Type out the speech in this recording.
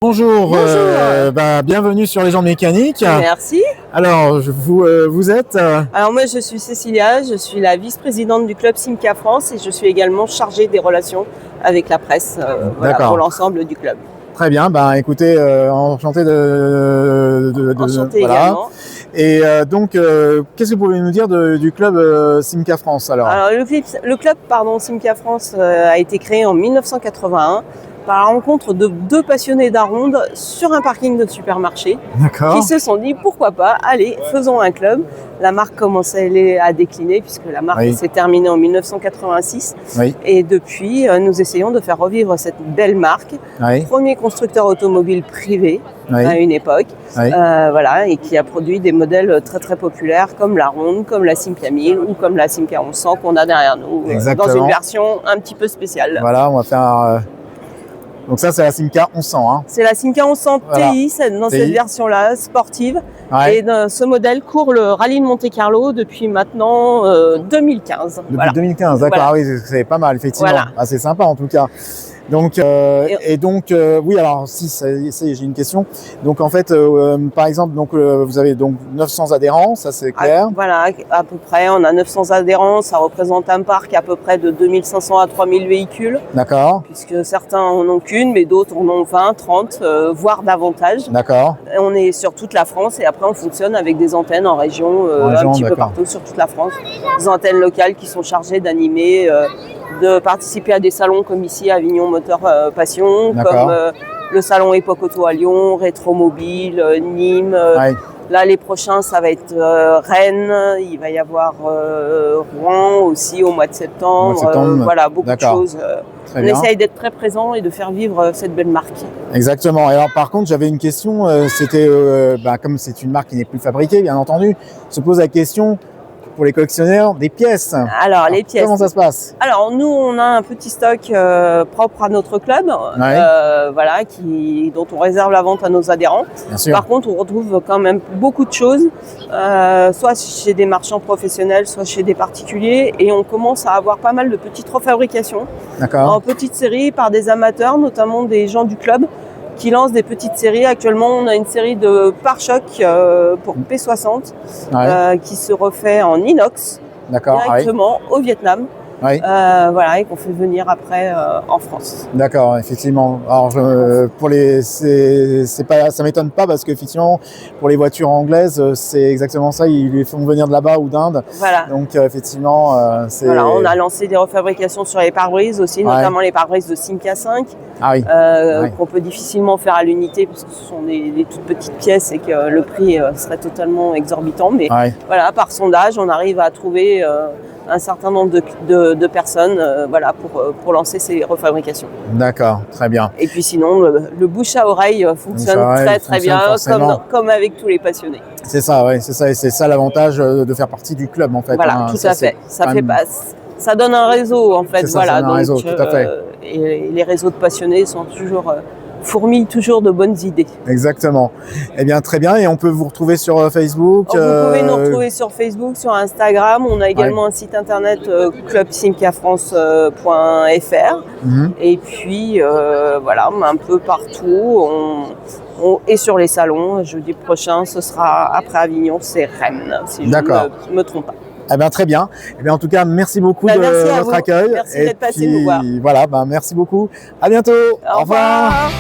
Bonjour, Bonjour. bienvenue sur Les gens mécaniques. Merci. Alors, vous êtes Alors moi je suis Cécilia, je suis la vice-présidente du club Simca France et je suis également chargée des relations avec la presse pour l'ensemble du club. Très bien, écoutez, enchanté Enchantée également. Et donc, qu'est-ce que vous pouvez nous dire du club Simca France alors le club Simca France a été créé en 1981 par la rencontre de deux passionnés d'Aronde sur un parking de supermarché qui se sont dit pourquoi pas, allez, faisons un club. La marque commençait à décliner puisque la marque s'est terminée en 1986 et depuis nous essayons de faire revivre cette belle marque. Premier constructeur automobile privé à une époque, et qui a produit des modèles très très populaires comme la Ronde, comme la Simca 1000 ou comme la Simca 1100 qu'on a derrière nous dans une version un petit peu spéciale. Voilà, on va faire... Donc ça, c'est la Simca 1100. Hein. C'est la Simca 1100 TI, dans cette version-là, sportive. Et ce modèle court le rallye de Monte-Carlo depuis maintenant 2015. Depuis 2015, d'accord. Ah oui, c'est pas mal, effectivement. C'est sympa en tout cas. Donc, oui, alors j'ai une question. Donc en fait, par exemple, vous avez donc 900 adhérents, ça c'est clair. Voilà, à peu près, on a 900 adhérents, ça représente un parc à peu près de 2500 à 3000 véhicules. D'accord. Puisque certains en ont qu'une, mais d'autres en ont 20, 30, voire davantage. D'accord. On est sur toute la France et après on fonctionne avec des antennes en région, un petit peu partout sur toute la France. Des antennes locales qui sont chargées d'animer, de participer à des salons comme ici à Avignon Moteur Passion, comme le salon Époque Auto à Lyon, Rétromobile, Nîmes. Là, les prochains, ça va être Rennes, il va y avoir Rouen aussi au mois de septembre. Voilà, beaucoup de choses. On essaye d'être très présent et de faire vivre cette belle marque. Exactement. Et alors, par contre, j'avais une question. C'était, comme c'est une marque qui n'est plus fabriquée, bien entendu, se pose la question pour les collectionneurs des pièces. Alors, les pièces. Comment ça se passe? Alors, nous, on a un petit stock propre à notre club, dont on réserve la vente à nos adhérents. Bien sûr. Par contre, on retrouve quand même beaucoup de choses, soit chez des marchands professionnels, soit chez des particuliers. Et on commence à avoir pas mal de petites refabrications en petites séries par des amateurs, notamment des gens du club, qui lance des petites séries. Actuellement, on a une série de pare-chocs pour P60 qui se refait en inox directement au Vietnam. Et qu'on fait venir après en France. D'accord, effectivement. Alors ça m'étonne pas parce qu'effectivement pour les voitures anglaises c'est exactement ça, ils les font venir de là-bas ou d'Inde. Voilà. Donc effectivement c'est. Voilà, on a lancé des refabrications sur les pare-brises aussi, notamment les pare-brises de Simca 5 qu'on peut difficilement faire à l'unité parce que ce sont des toutes petites pièces et que le prix serait totalement exorbitant. Mais voilà, par sondage, on arrive à trouver un certain nombre de personnes pour lancer ces refabrications. D'accord, très bien. Et puis sinon, le bouche à oreille fonctionne très bien, comme avec tous les passionnés. C'est ça, c'est ça. Et c'est ça l'avantage de faire partie du club en fait. Voilà, tout à fait. Ça donne un réseau en fait. Ça donne un réseau, tout à fait. Et les réseaux de passionnés sont fourmillent toujours de bonnes idées. Exactement. Eh bien, très bien. Et on peut vous retrouver sur Facebook. Vous pouvez nous retrouver sur Facebook, sur Instagram. On a également un site internet clubsimcafrance.fr. Et puis, un peu partout. Et sur les salons, jeudi prochain, ce sera après Avignon, c'est Rennes, si je ne me trompe pas. Eh bien, très bien. Eh bien, en tout cas, merci beaucoup de votre accueil. Merci d'être passé nous voir. Voilà, merci beaucoup. À bientôt. Au revoir.